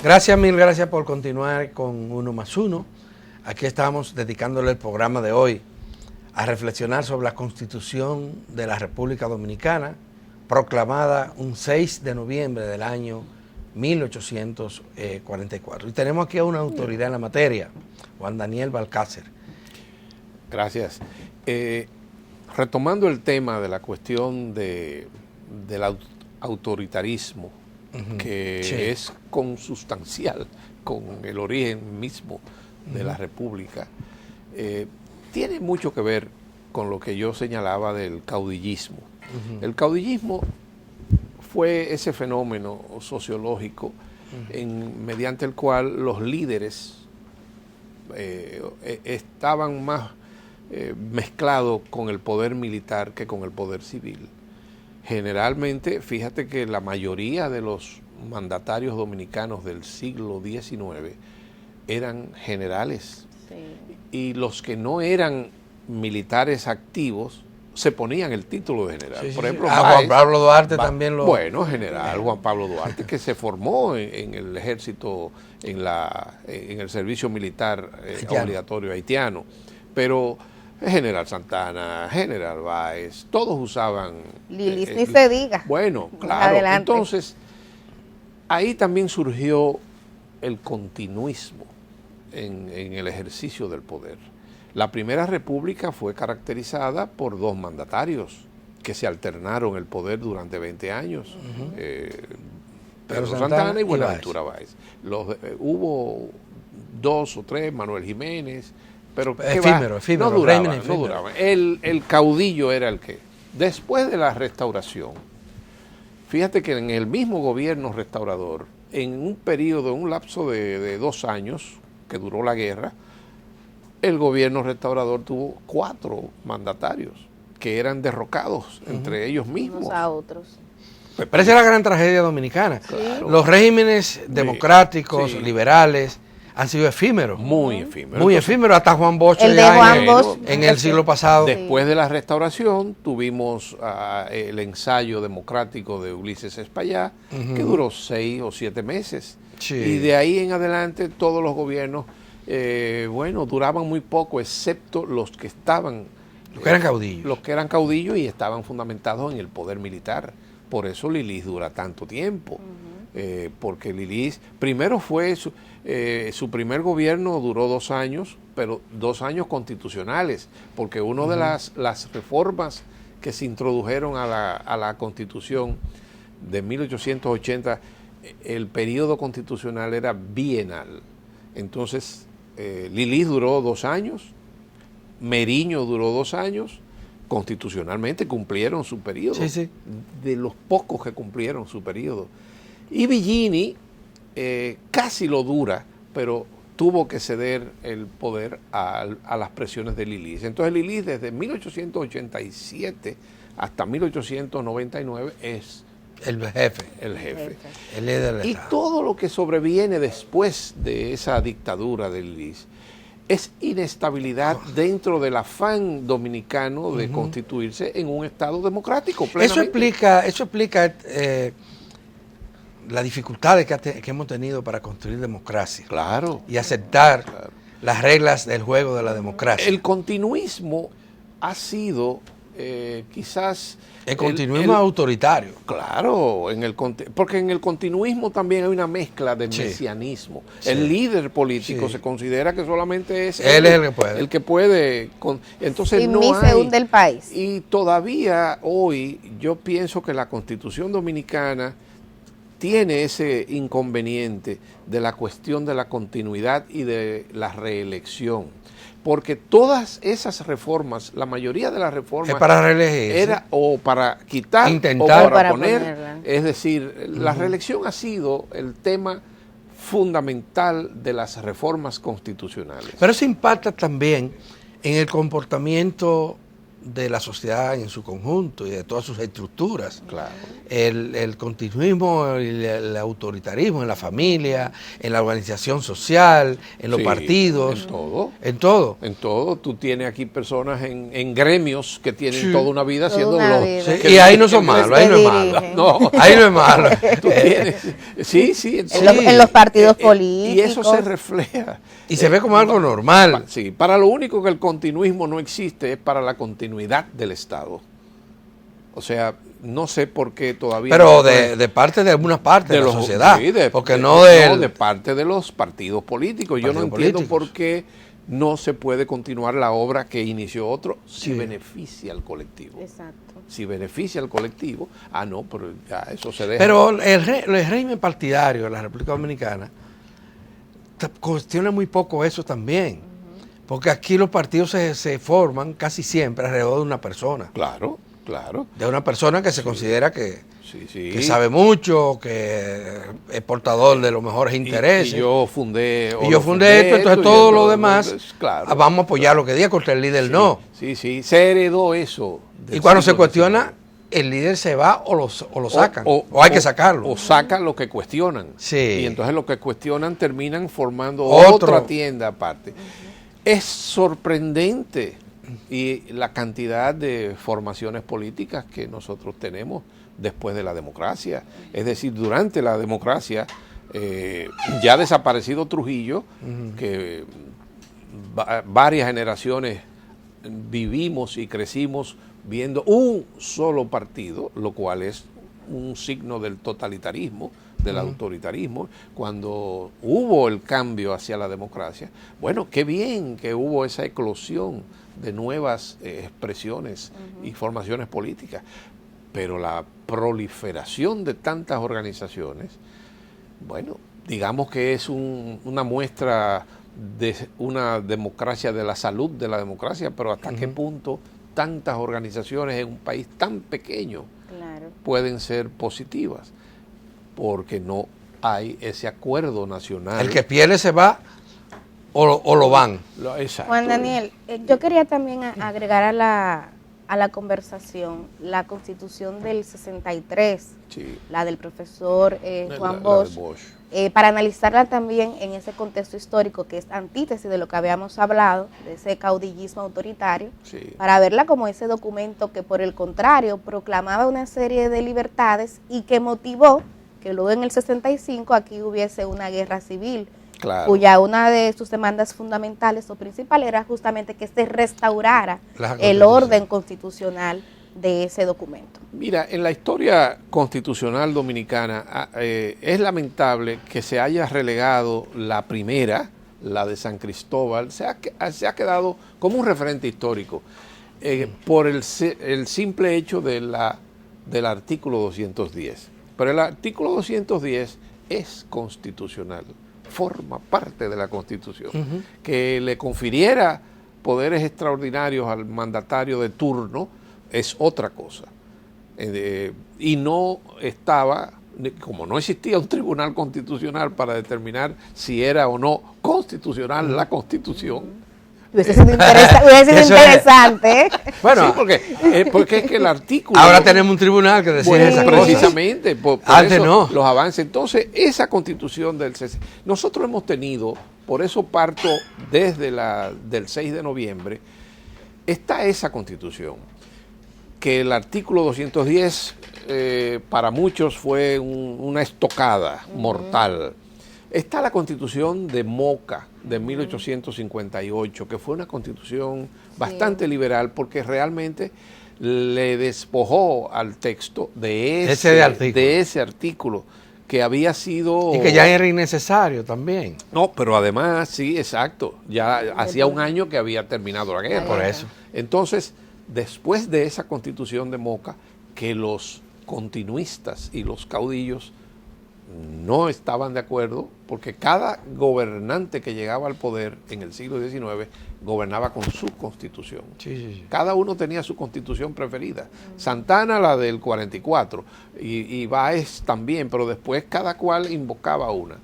Gracias, mil gracias por continuar con Uno más Uno. Aquí estamos dedicándole el programa de hoy a reflexionar sobre la Constitución de la República Dominicana, proclamada un 6 de noviembre del año 1844. Y tenemos aquí a una autoridad en la materia, Juan Daniel Balcácer. Gracias. Retomando el tema de la cuestión del autoritarismo, que sí, es consustancial con el origen mismo de la República, tiene mucho que ver con lo que yo señalaba del caudillismo. El caudillismo fue ese fenómeno sociológico mediante el cual los líderes estaban más mezclados con el poder militar que con el poder civil. Generalmente, fíjate que la mayoría de los mandatarios dominicanos del siglo XIX eran generales, sí, y los que no eran militares activos se ponían el título de general. Sí, sí, por ejemplo, Juan Pablo Duarte también lo... Bueno, general Juan Pablo Duarte, que se formó en el ejército, en el servicio militar obligatorio haitiano, pero General Santana, General Báez, todos usaban... Lilis, ni se diga. Bueno, claro. Adelante. Entonces, ahí también surgió el continuismo en el ejercicio del poder. La Primera República fue caracterizada por dos mandatarios que se alternaron el poder durante 20 años. Pedro Santana y Buenaventura Báez. Hubo dos o tres, Manuel Jiménez, pero efímero, no duraban. El caudillo era el que. Después de la restauración, fíjate que en el mismo gobierno restaurador, en un periodo, un lapso de 2 años que duró la guerra, el gobierno restaurador tuvo 4 mandatarios que eran derrocados entre ellos mismos. Unos a otros. Pero esa es la gran tragedia dominicana. Claro. Los regímenes democráticos, sí, liberales, han sido efímeros. Muy efímeros. Muy efímeros, hasta Juan Bosch en el siglo pasado. Después de la restauración tuvimos el ensayo democrático de Ulises Espaillá, que duró 6 o 7 meses. Sí. Y de ahí en adelante todos los gobiernos, duraban muy poco, excepto los que estaban... Los que eran caudillos. Los que eran caudillos y estaban fundamentados en el poder militar. Por eso Lilis dura tanto tiempo. Porque Lilis, primero fue su primer gobierno duró 2 años, pero 2 años constitucionales, porque una de las reformas que se introdujeron a la Constitución de 1880, el periodo constitucional era bienal. Entonces, Lilis duró 2 años, Meriño duró 2 años, constitucionalmente cumplieron su periodo, sí, sí, de los pocos que cumplieron su periodo. Y Villini casi lo dura, pero tuvo que ceder el poder a las presiones de Lilis. Entonces Lilis desde 1887 hasta 1899 es el jefe. El líder del y Estado. Todo lo que sobreviene después de esa dictadura de Lilis es inestabilidad dentro del afán dominicano de constituirse en un Estado democrático. Eso explica las dificultades que hemos tenido para construir democracia. Claro. Y aceptar las reglas del juego de la democracia. El continuismo ha sido quizás... El continuismo autoritario. Claro, porque en el continuismo también hay una mezcla de mesianismo. Sí. El líder político se considera que solamente es él es el que puede. El que puede. Entonces y no ni hay. Se hunde el país. Y todavía hoy yo pienso que la Constitución Dominicana tiene ese inconveniente de la cuestión de la continuidad y de la reelección. Porque todas esas reformas, la mayoría de las reformas... Es para reelegirse. Era o para quitar intentar, o para poner. Es decir, la reelección ha sido el tema fundamental de las reformas constitucionales. Pero eso impacta también en el comportamiento de la sociedad en su conjunto y de todas sus estructuras. Claro. El continuismo y el autoritarismo en la familia, en la organización social, en los Sí, partidos. en todo. En todo. En todo. Tú tienes aquí personas en gremios que tienen Sí. toda una vida Toda haciendo una lo vida. Sí, que- y ahí no son que- malos, ahí no es malo. dirigen. No, Ahí no es malo. tú tienes. Sí, sí. En los partidos Y eso se políticos. refleja. Y se ve como algo normal. Sí, para lo único que el continuismo no existe es para la continuidad del Estado. O sea, no sé por qué todavía... Pero no se de parte de alguna parte de la los- sociedad. sí, Porque no del... de parte de los partidos políticos. Yo no Partidos entiendo políticos. por qué no se puede continuar la obra que inició otro si Sí. beneficia al colectivo. Exacto. Si beneficia al colectivo, no, pero ya eso se deja. Pero el régimen partidario de la República Dominicana cuestiona muy poco eso también. Porque aquí los partidos se forman casi siempre alrededor de una persona. Claro, claro. De una persona que se considera que Sí. sabe mucho, que es portador de los mejores intereses. Y yo fundé... Y yo fundé esto, entonces todo lo demás, claro. vamos a apoyar lo que diga contra el líder Sí, no. Sí, se heredó eso. del Y cuando se siglo cuestiona, XIX. el líder se va o lo sacan, o hay que sacarlo. O sacan lo que cuestionan. Sí. Y entonces lo que cuestionan terminan formando Otro. otra tienda aparte. Es sorprendente y la cantidad de formaciones políticas que nosotros tenemos después de la democracia. Es decir, durante la democracia, ya ha desaparecido Trujillo, que varias generaciones vivimos y crecimos viendo un solo partido, lo cual es un signo del totalitarismo, del autoritarismo. Cuando hubo el cambio hacia la democracia, bueno, qué bien que hubo esa eclosión de nuevas expresiones y formaciones políticas, pero la proliferación de tantas organizaciones, bueno, digamos que es una muestra de una democracia, de la salud de la democracia, pero hasta qué punto tantas organizaciones en un país tan pequeño Claro. pueden ser positivas, porque no hay ese acuerdo nacional. El que pierde se va o lo van. Exacto. Juan Daniel, yo quería también agregar a la conversación la Constitución del 63, Sí. la del profesor La Juan de Bosch, Bosch. para analizarla también en ese contexto histórico que es antítesis de lo que habíamos hablado, de ese caudillismo autoritario, Sí. para verla como ese documento que por el contrario proclamaba una serie de libertades y que motivó que luego en el 65 aquí hubiese una guerra civil, Claro. cuya una de sus demandas fundamentales o principales era justamente que se restaurara La el Constitución. orden constitucional de ese documento. Mira, en la historia constitucional dominicana es lamentable que se haya relegado la primera, la de San Cristóbal, se ha quedado como un referente histórico por el simple hecho del artículo 210. Pero el artículo 210 es constitucional, forma parte de la Constitución. Que le confiriera poderes extraordinarios al mandatario de turno es otra cosa. Y no estaba, como no existía un tribunal constitucional para determinar si era o no constitucional la Constitución. Hubiese sido, hubiese sido Eso es. interesante, ¿eh? Bueno, Sí, porque es que el artículo... ahora tenemos un tribunal que decide Bueno, esas cosas. precisamente, por Antes eso no. los avances. Entonces, esa constitución del nosotros hemos tenido, por eso parto desde del 6 de noviembre, está esa constitución, que el artículo 210 para muchos fue una estocada mortal. Está la Constitución de Moca de 1858, que fue una constitución bastante liberal porque realmente le despojó al texto de ese artículo que había sido... Y que ya era innecesario también. No, pero además, sí, exacto, ya hacía un año que había terminado la guerra. Por eso. Entonces, después de esa constitución de Moca, que los continuistas y los caudillos no estaban de acuerdo, porque cada gobernante que llegaba al poder en el siglo XIX gobernaba con su constitución. Sí. Cada uno tenía su constitución preferida. Santana la del 44 y Báez también, pero después cada cual invocaba una.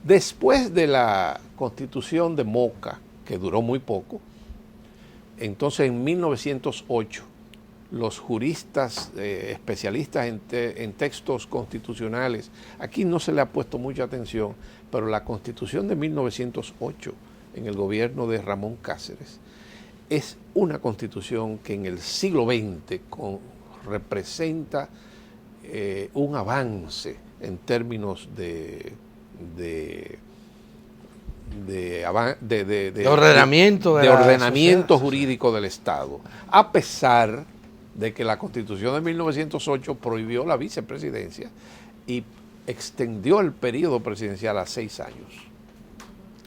Después de la constitución de Moca, que duró muy poco, Entonces, en 1908, los juristas especialistas en textos constitucionales, aquí no se le ha puesto mucha atención, pero la Constitución de 1908, en el gobierno de Ramón Cáceres, es una constitución que en el siglo XX representa un avance en términos de ordenamiento jurídico del Estado, a pesar de que la Constitución de 1908 prohibió la vicepresidencia y extendió el periodo presidencial a 6 años.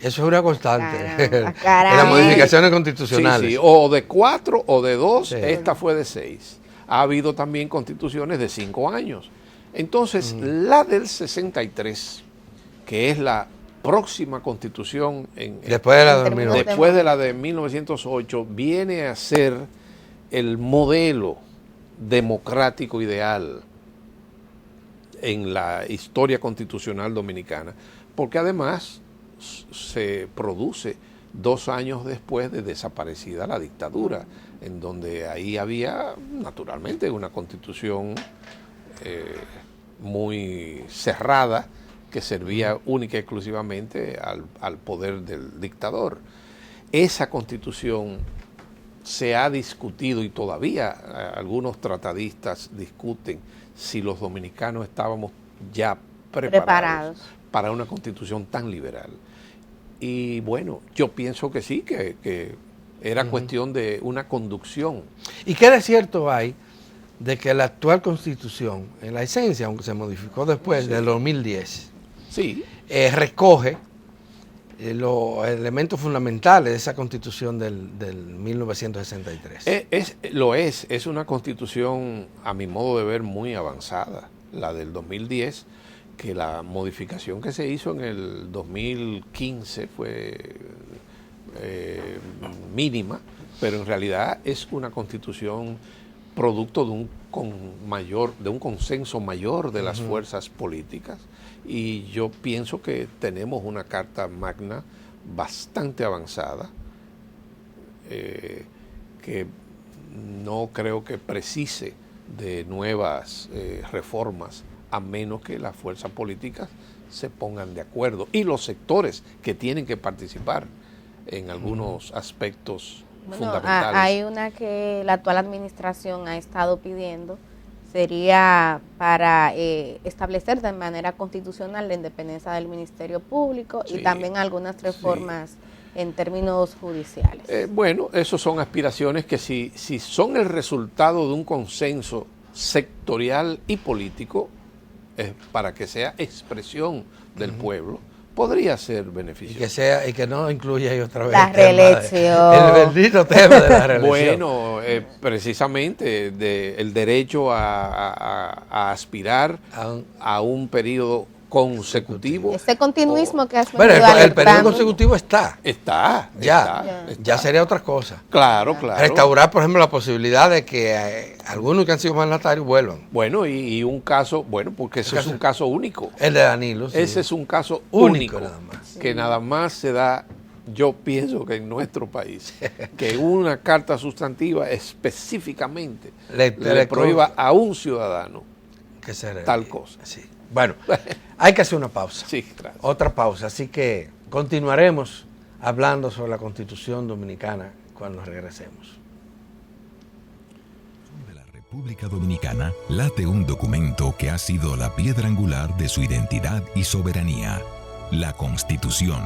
Eso es una constante. Caramba. En las modificaciones constitucionales. Sí, o de 4 o de 2, sí. Esta fue de 6. Ha habido también constituciones de 5 años. Entonces, la del 63, que es la próxima constitución después de la de 2008. Después de la de 1908, viene a ser el modelo democrático ideal en la historia constitucional dominicana, porque además se produce 2 años después de desaparecida la dictadura, en donde ahí había naturalmente una constitución muy cerrada que servía única y exclusivamente al poder del dictador. Esa constitución se ha discutido y todavía algunos tratadistas discuten si los dominicanos estábamos ya preparados para una constitución tan liberal. Y bueno, yo pienso que sí, que era cuestión de una conducción. ¿Y qué de cierto hay de que la actual constitución, en la esencia, aunque se modificó después del 2010, sí, recoge los elementos fundamentales de esa constitución del 1963? Es una constitución, a mi modo de ver, muy avanzada, la del 2010, que la modificación que se hizo en el 2015 fue mínima, pero en realidad es una constitución producto de un consenso mayor de las fuerzas políticas, y yo pienso que tenemos una Carta Magna bastante avanzada, que no creo que precise de nuevas reformas, a menos que las fuerzas políticas se pongan de acuerdo y los sectores que tienen que participar en algunos aspectos fundamentales. Hay una que la actual administración ha estado pidiendo, sería para establecer de manera constitucional la independencia del Ministerio Público, sí, y también algunas reformas en términos judiciales. Bueno, esos son aspiraciones que si son el resultado de un consenso sectorial y político, para que sea expresión del pueblo, podría ser beneficioso. Y que no incluya ahí otra vez la reelección. El bendito tema de la reelección. Bueno, precisamente el derecho a aspirar a un periodo consecutivo. Ese continuismo que has bueno, venido el periodo alertando. consecutivo está. Ya sería otra cosa. Claro. Restaurar, por ejemplo, la posibilidad de que algunos que han sido mandatarios vuelvan. Bueno, y un caso, porque ese es un caso único. El de Danilo. Sí. Ese es un caso único nada más. Que nada más se da, yo pienso que en nuestro país, que una carta sustantiva específicamente le prohíba a un ciudadano que tal cosa. Sí. Bueno, hay que hacer una pausa. Sí, gracias. Otra pausa, así que continuaremos hablando sobre la Constitución Dominicana cuando regresemos. De la República Dominicana late un documento que ha sido la piedra angular de su identidad y soberanía, la Constitución.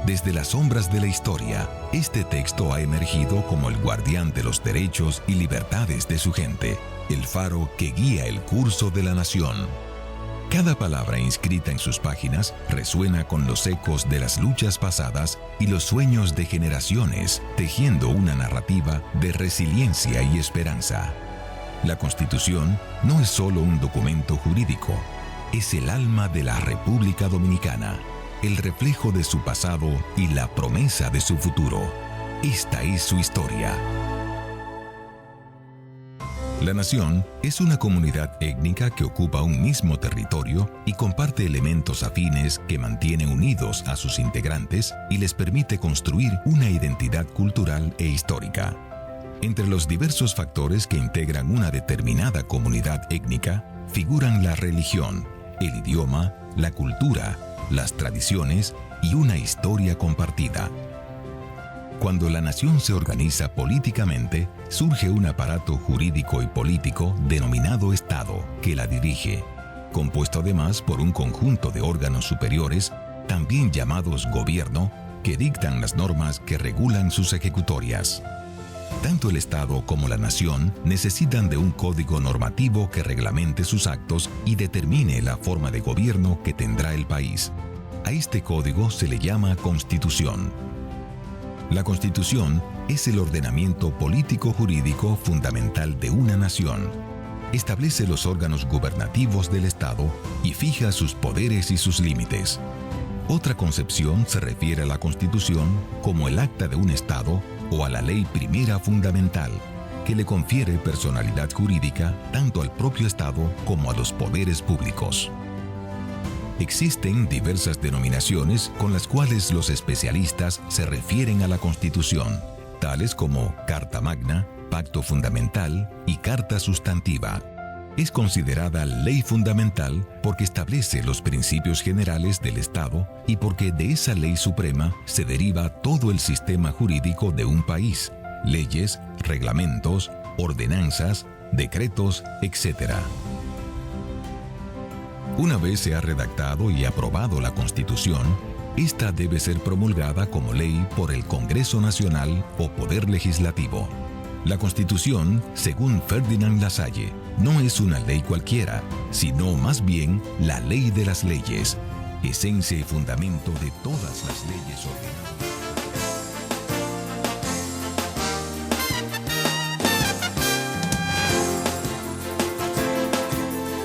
Desde las sombras de la historia, este texto ha emergido como el guardián de los derechos y libertades de su gente, el faro que guía el curso de la nación. Cada palabra inscrita en sus páginas resuena con los ecos de las luchas pasadas y los sueños de generaciones, tejiendo una narrativa de resiliencia y esperanza. La Constitución no es solo un documento jurídico, es el alma de la República Dominicana, el reflejo de su pasado y la promesa de su futuro. Esta es su historia. La nación es una comunidad étnica que ocupa un mismo territorio y comparte elementos afines que mantienen unidos a sus integrantes y les permite construir una identidad cultural e histórica. Entre los diversos factores que integran una determinada comunidad étnica figuran la religión, el idioma, la cultura, las tradiciones y una historia compartida. Cuando la nación se organiza políticamente, surge un aparato jurídico y político denominado Estado que la dirige, compuesto además por un conjunto de órganos superiores, también llamados gobierno, que dictan las normas que regulan sus ejecutorias. Tanto el Estado como la nación necesitan de un código normativo que reglamente sus actos y determine la forma de gobierno que tendrá el país. A este código se le llama Constitución. La Constitución es el ordenamiento político-jurídico fundamental de una nación. Establece los órganos gubernativos del Estado y fija sus poderes y sus límites. Otra concepción se refiere a la Constitución como el acta de un Estado o a la ley primera fundamental, que le confiere personalidad jurídica tanto al propio Estado como a los poderes públicos. Existen diversas denominaciones con las cuales los especialistas se refieren a la Constitución, tales como Carta Magna, Pacto Fundamental y Carta Sustantiva. Es considerada ley fundamental porque establece los principios generales del Estado y porque de esa ley suprema se deriva todo el sistema jurídico de un país, leyes, reglamentos, ordenanzas, decretos, etc. Una vez se ha redactado y aprobado la Constitución, esta debe ser promulgada como ley por el Congreso Nacional o Poder Legislativo. La Constitución, según Ferdinand Lassalle, no es una ley cualquiera, sino más bien la ley de las leyes, esencia y fundamento de todas las leyes ordenadas.